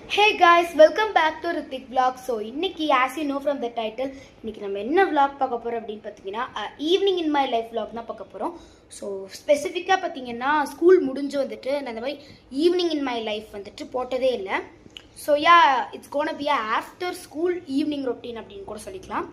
Hey guys, welcome back to Ritik Vlog. So, இன்னைக்கு as you know from the title, இன்னைக்கு நம்ம என்ன vlog பார்க்க போறோம் அப்படின்னு பார்த்தீங்கன்னா evening in my life vlog தான் பார்க்க போறோம். ஸோ ஸ்பெசிஃபிக்காக பார்த்தீங்கன்னா ஸ்கூல் முடிஞ்சு வந்துட்டு நான் இந்த மாதிரி ஈவினிங் இன் மை லைஃப் வந்துட்டு போட்டதே இல்லை. So it's gonna be after school evening routine அப்படின்னு கூட சொல்லிக்கலாம்.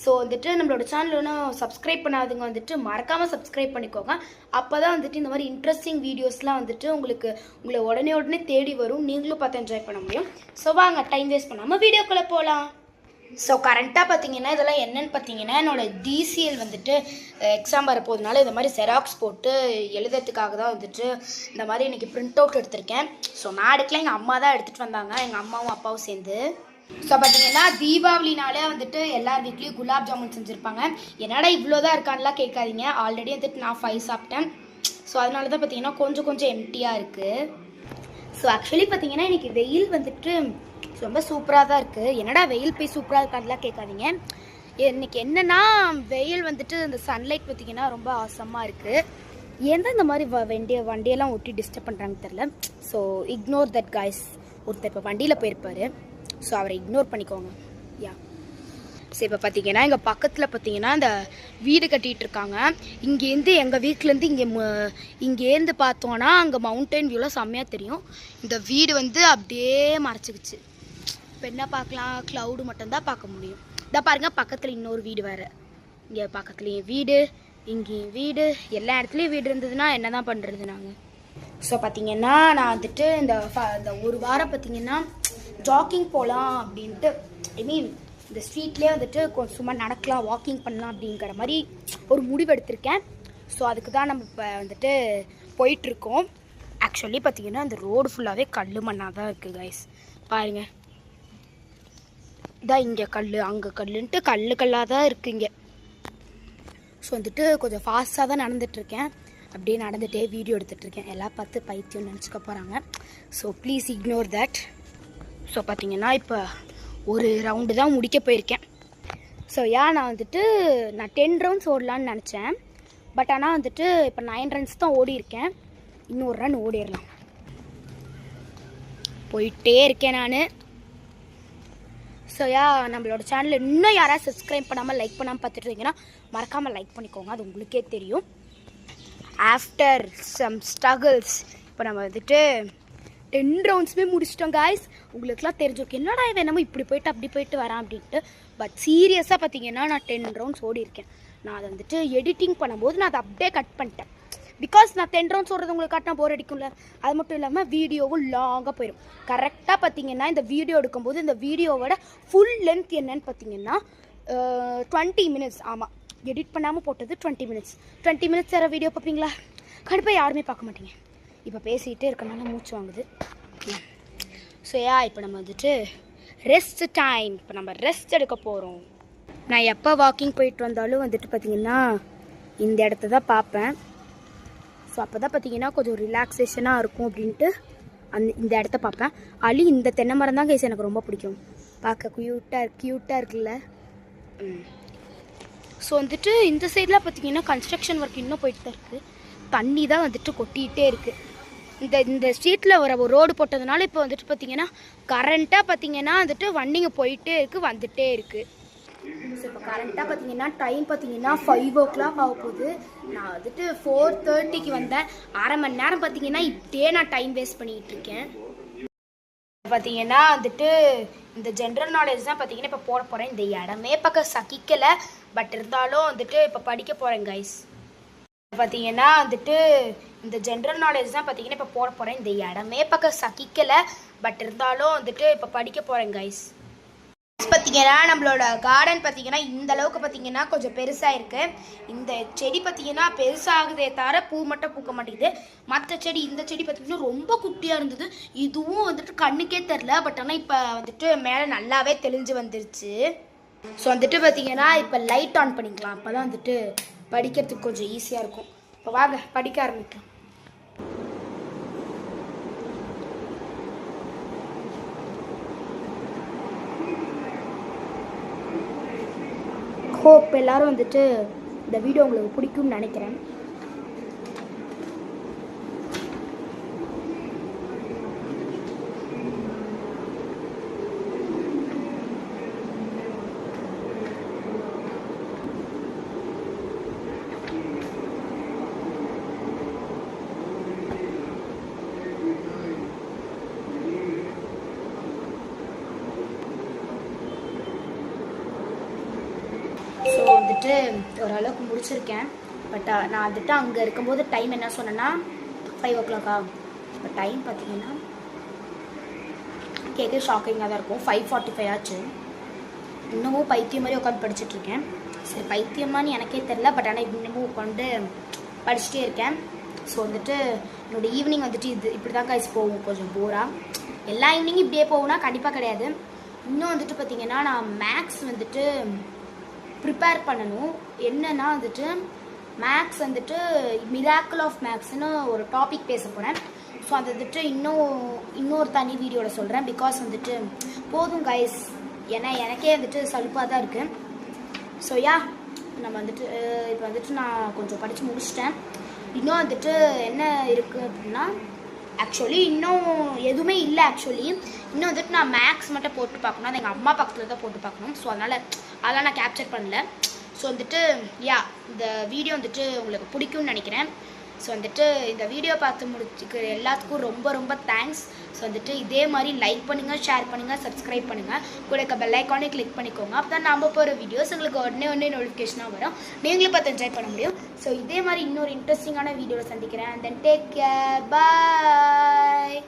ஸோ வந்துட்டு நம்மளோட சேனல் ஒன்றும் சப்ஸ்கிரைப் பண்ணாதவங்க வந்துட்டு மறக்காமல் சப்ஸ்கிரைப் பண்ணிக்கோங்க. அப்போ தான் வந்துட்டு இந்த மாதிரி இன்ட்ரெஸ்டிங் வீடியோஸ்லாம் வந்துட்டு உங்களை உடனே தேடி வரும், நீங்களும் பார்த்து என்ஜாய் பண்ண முடியும். ஸோ வாங்க டைம் வேஸ்ட் பண்ணாமல் வீடியோக்குள்ளே போகலாம். ஸோ கரண்ட்டாக பார்த்தீங்கன்னா இதெல்லாம் என்னென்னு பார்த்தீங்கன்னா என்னோடய டிசிஎல் வந்துட்டு எக்ஸாம் வரப்போதுனால இந்த மாதிரி ஜெராக்ஸ் போட்டு எழுதுறதுக்காக தான் வந்துட்டு இந்த மாதிரி இன்றைக்கி ப்ரிண்ட் அவுட் எடுத்திருக்கேன். ஸோ நான் எடுக்கல, எங்கள் அம்மா தான் எடுத்துகிட்டு வந்தாங்க, எங்கள் அம்மாவும் அப்பாவும் சேர்ந்து. ஸோ பார்த்தீங்கன்னா தீபாவளினாலே வந்துட்டு எல்லார் வீட்லேயும் குலாப் ஜாமுன் செஞ்சுருப்பாங்க. என்னடா இவ்வளோதான் இருக்கான்லாம் கேட்காதீங்க, ஆல்ரெடி வந்துட்டு நான் 5 சாப்பிட்டேன். ஸோ அதனால தான் பார்த்தீங்கன்னா கொஞ்சம் எம்டியாக இருக்குது. ஸோ ஆக்சுவலி பார்த்தீங்கன்னா இன்றைக்கி வெயில் வந்துட்டு ரொம்ப சூப்பராக தான் இருக்குது. என்னடா வெயில் போய் சூப்பராக இருக்கான்லாம் கேட்காதீங்க. இன்றைக்கி என்னென்னா வெயில் வந்துட்டு இந்த சன்லைட் பார்த்தீங்கன்னா ரொம்ப ஆசமாக இருக்குது. ஏன் தான் இந்த மாதிரி வண்டியெல்லாம் ஒட்டி டிஸ்டர்ப் பண்ணுறாங்கன்னு தெரில. So ignore that guys. ஒருத்தர் இப்போ வண்டியில் போயிருப்பார், ஸோ அவரை இக்னோர் பண்ணிக்கோங்க. ஸோ இப்போ பார்த்தீங்கன்னா எங்கள் பக்கத்தில் பார்த்தீங்கன்னா இந்த வீடு கட்டிகிட்டு இருக்காங்க. இங்கேருந்து எங்கள் வீட்டிலேருந்து இங்கேருந்து பார்த்தோன்னா அங்கே மவுண்டன் வியூலாம் செம்மையாக தெரியும். இந்த வீடு வந்து அப்படியே மறைச்சிக்கிச்சு. இப்போ என்ன பார்க்கலாம், க்ளவுடு மட்டும்தான் பார்க்க முடியும். இதை பாருங்கள், பக்கத்தில் இன்னொரு வீடு வேறு. இங்கே பக்கத்துலேயும் வீடு, இங்கேயும் வீடு, எல்லா இடத்துலையும் வீடு இருந்ததுன்னா என்ன தான் பண்ணுறது நாங்கள். ஸோ பார்த்தீங்கன்னா நான் வந்துட்டு இந்த ஒரு வாரம் பார்த்தீங்கன்னா ஜாக்கிங் போகலாம் அப்படின்ட்டு, ஐ மீன் இந்த ஸ்ட்ரீட்லேயே வந்துட்டு கொஞ்சம் சும்மா நடக்கலாம், வாக்கிங் பண்ணலாம் அப்படிங்கிற மாதிரி ஒரு முடிவு எடுத்திருக்கேன். ஸோ அதுக்கு தான் நம்ம இப்போ வந்துட்டு போயிட்டுருக்கோம். ஆக்சுவலி பார்த்தீங்கன்னா இந்த ரோடு ஃபுல்லாகவே கல் மண்ணாக தான் இருக்குது கைஸ். பாருங்கள், இதான் இங்கே கல் அங்கே கல்லுன்ட்டு கல்லாக தான் இருக்குது இங்கே. ஸோ வந்துட்டு கொஞ்சம் ஃபாஸ்ட்டாக தான் நடந்துகிட்ருக்கேன். அப்படியே நடந்துகிட்டே வீடியோ எடுத்துகிட்ருக்கேன். எல்லாம் பார்த்து பைத்தியம் நினச்சிக்க போகிறாங்க. So please ignore that. So பார்த்தீங்கன்னா இப்போ ஒரு ரவுண்டு தான் முடிக்க போயிருக்கேன். ஸோ நான் வந்துட்டு 10 ரவுண்ட்ஸ் ஓடலான்னு நினச்சேன். பட் ஆனால் வந்துட்டு இப்போ 9 ரன்ஸ் தான் ஓடி இருக்கேன். இன்னொரு ரன் ஓடிடலாம். போயிட்டே இருக்கேன் நான். ஸோ நம்மளோட சேனலில் இன்னும் யாராவது சப்ஸ்கிரைப் பண்ணாமல் லைக் பண்ணாமல் பார்த்துட்டு இருக்கீங்கன்னா மறக்காமல் லைக் பண்ணிக்கோங்க, அது உங்களுக்கே தெரியும். ஆஃப்டர் சம் ஸ்ட்ரகிள்ஸ் இப்போ நம்ம வந்துட்டு 10 ரவுண்ட்ஸுமே முடிச்சிட்டோம் காய்ஸ். உங்களுக்குலாம் தெரிஞ்சிருக்கு என்னடா இவன் நம்ம இப்படி போயிட்டு அப்படி போயிட்டு வரான் அப்படின்ட்டு. பட் சீரியஸாக பார்த்தீங்கன்னா நான் 10 ரவுண்ட்ஸ் ஓடி இருக்கேன். நான் அதை வந்துட்டு எடிட்டிங் பண்ணும்போது நான் அதை அப்படியே கட் பண்ணிட்டேன். பிகாஸ் நான் 10 ரவுண்ட்ஸ் ஓடுறது உங்களுக்கு காட்டினா போர் அடிக்கும்ல. அது மட்டும் இல்லாமல் வீடியோவும் லாங்காக போயிடும். கரெக்டாக பார்த்தீங்கன்னா இந்த வீடியோ எடுக்கும்போது இந்த வீடியோவோட ஃபுல் லென்த் என்னன்னு பார்த்தீங்கன்னா 20 மினிட்ஸ். ஆமாம், எடிட் பண்ணாமல் போட்டது 20 மினிட்ஸ். 20 மினிட்ஸ் வேறு வீடியோ பார்ப்பீங்களா? கண்டிப்பாக யாருமே பார்க்க மாட்டீங்க. இப்போ பேசிகிட்டே இருக்கனால மூச்சு வாங்குது. ஸோ இப்போ நம்ம வந்துட்டு ரெஸ்ட் டைம். இப்போ நம்ம ரெஸ்ட் எடுக்க போகிறோம். நான் எப்போ வாக்கிங் போயிட்டு வந்தாலும் வந்துட்டு பார்த்திங்கன்னா இந்த இடத்த தான் பார்ப்பேன். ஸோ அப்போ தான் பார்த்திங்கன்னா கொஞ்சம் ரிலாக்ஸேஷனாக இருக்கும் அப்படின்ட்டு இந்த இடத்த பார்ப்பேன். இந்த தென்னை மரம் தான் கைஸ் எனக்கு ரொம்ப பிடிக்கும். பார்க்க க்யூட்டாக இருக்குல்ல. ஸோ வந்துட்டு இந்த சைடில் பார்த்திங்கன்னா கன்ஸ்ட்ரக்ஷன் ஒர்க் இன்னும் போயிட்டு தான் இருக்குது. தண்ணி தான் வந்துட்டு கொட்டிகிட்டே இருக்குது. இந்த ஸ்ட்ரீட்டில் ஒரு ரோடு போட்டதுனால இப்போ வந்துட்டு பார்த்திங்கன்னா கரண்ட்டாக பார்த்திங்கன்னா வந்துட்டு வண்டிங்க போயிட்டே இருக்குது, வந்துகிட்டே இருக்குது. ஸோ இப்போ கரண்ட்டாக பார்த்தீங்கன்னா டைம் பார்த்தீங்கன்னா 5 o'clock ஆக போகுது. நான் வந்துட்டு 4:30க்கு வந்தேன். அரை மணி நேரம் பார்த்தீங்கன்னா இப்படியே நான் டைம் வேஸ்ட் பண்ணிக்கிட்டு இருக்கேன். பார்த்தீங்கன்னா வந்துட்டு இந்த ஜென்ரல் நாலேஜ் தான் பார்த்தீங்கன்னா இப்போ போட போகிறேன். இந்த இடமே பக்கம் சகிக்கலை, பட் இருந்தாலும் வந்துட்டு இப்போ படிக்க போகிறேன் கைஸ். பார்த்தீங்கன்னா வந்துட்டு இந்த ஜென்ரல் நாலேஜ் தான் பார்த்தீங்கன்னா இப்போ போட போகிறேன். இந்த இடமே பக்கம் சகிக்கலை, பட் இருந்தாலும் வந்துட்டு இப்போ படிக்க போகிறேன் கைஸ். பார்த்தீங்கன்னா நம்மளோட கார்டன் பார்த்தீங்கன்னா இந்த அளவுக்கு பார்த்தீங்கன்னா கொஞ்சம் பெருசாக இருக்குது. இந்த செடி பார்த்தீங்கன்னா பெருசாகுதே தவிர பூ மட்டும் பூக்க மாட்டேங்குது. மற்ற செடி, இந்த செடி பார்த்தீங்கன்னா ரொம்ப குட்டியாக இருந்தது. இதுவும் வந்துட்டு கண்ணுக்கே தெரில, பட் ஆனால் இப்போ வந்துட்டு மேலே நல்லாவே தெளிஞ்சு வந்துருச்சு. ஸோ வந்துட்டு பார்த்தீங்கன்னா இப்போ லைட் ஆன் பண்ணிக்கலாம். அப்போ தான் வந்துட்டு படிக்கிறதுக்கு கொஞ்சம் ஈஸியாக இருக்கும். இப்போ வாங்க படிக்க ஆரம்பிக்கலாம். ஹோப் எல்லோரும் வந்துட்டு இந்த வீடியோ உங்களுக்கு பிடிக்கும்னு நினைக்கிறேன். வந்துட்டு ஓரளவுக்கு முடிச்சிருக்கேன். பட் நான் வந்துட்டு அங்கே இருக்கும்போது டைம் என்ன சொன்னேன்னா 5 o'clock. இப்போ டைம் பார்த்தீங்கன்னா கேட்க ஷாக்கிங்காக தான் இருக்கும். 5:45 ஆச்சு. இன்னமும் பைத்தியம் மாதிரி உட்காந்து படிச்சுட்ருக்கேன். சரி, பைத்தியமானு எனக்கே தெரில, பட் ஆனால் இன்னமும் உட்காந்து படிச்சுட்டே இருக்கேன். ஸோ வந்துட்டு என்னோடய ஈவினிங் வந்துட்டு இப்படி தான் கைஸ் போகும், கொஞ்சம் போராக. எல்லா ஈவினிங்கும் இப்படியே போகும்னா கண்டிப்பாக கிடையாது. இன்னும் வந்துட்டு பார்த்திங்கன்னா நான் மேக்ஸ் வந்துட்டு ப்ரிப்பேர் பண்ணணும். என்னன்னா வந்துட்டு மேக்ஸ் வந்துட்டு மிராக்கிள் ஆஃப் மேக்ஸ்னு ஒரு டாபிக் பேச போகிறேன். ஸோ அது வந்துட்டு இன்னொரு தனி வீடியோவில் சொல்கிறேன். பிகாஸ் வந்துட்டு போதும் கைஸ், ஏன்னா எனக்கே வந்துட்டு சலுப்பாக தான் இருக்குது. ஸோ நம்ம வந்துட்டு இப்போ வந்துட்டு நான் கொஞ்சம் படித்து முடிச்சிட்டேன். இன்னும் வந்துட்டு என்ன இருக்குது அப்படின்னா, ஆக்சுவலி இன்னும் எதுவுமே இல்லை. இன்னும் வந்துட்டு நான் மேக்ஸ் மட்டும் போட்டு பார்க்கணும். அது எங்கள் அம்மா பக்கத்தில் தான் போட்டு பார்க்கணும். ஸோ அதெல்லாம் நான் கேப்சர் பண்ணல. ஸோ வந்துட்டு இந்த வீடியோ வந்துட்டு உங்களுக்கு பிடிக்கும்னு நினைக்கிறேன். ஸோ வந்துட்டு இந்த வீடியோ பார்த்து முடிச்சுக்கிற எல்லாத்துக்கும் ரொம்ப ரொம்ப தேங்க்ஸ். ஸோ வந்துட்டு இதே மாதிரி லைக் பண்ணுங்கள், ஷேர் பண்ணுங்கள், சப்ஸ்கிரைப் பண்ணுங்கள். கூட இருக்க பெல் ஐக்கானே கிளிக் பண்ணிக்கோங்க. அப்போ தான் நம்ம போகிற வீடியோஸ் உங்களுக்கு உடனே நோட்டிஃபிகேஷனாக வரும். நீங்களும் பார்த்து என்ஜாய் பண்ண முடியும். ஸோ இதே மாதிரி இன்னொரு இன்ட்ரெஸ்டிங்கான வீடியோவில் சந்திக்கிறேன். தென் டேக் கேர், பாய்.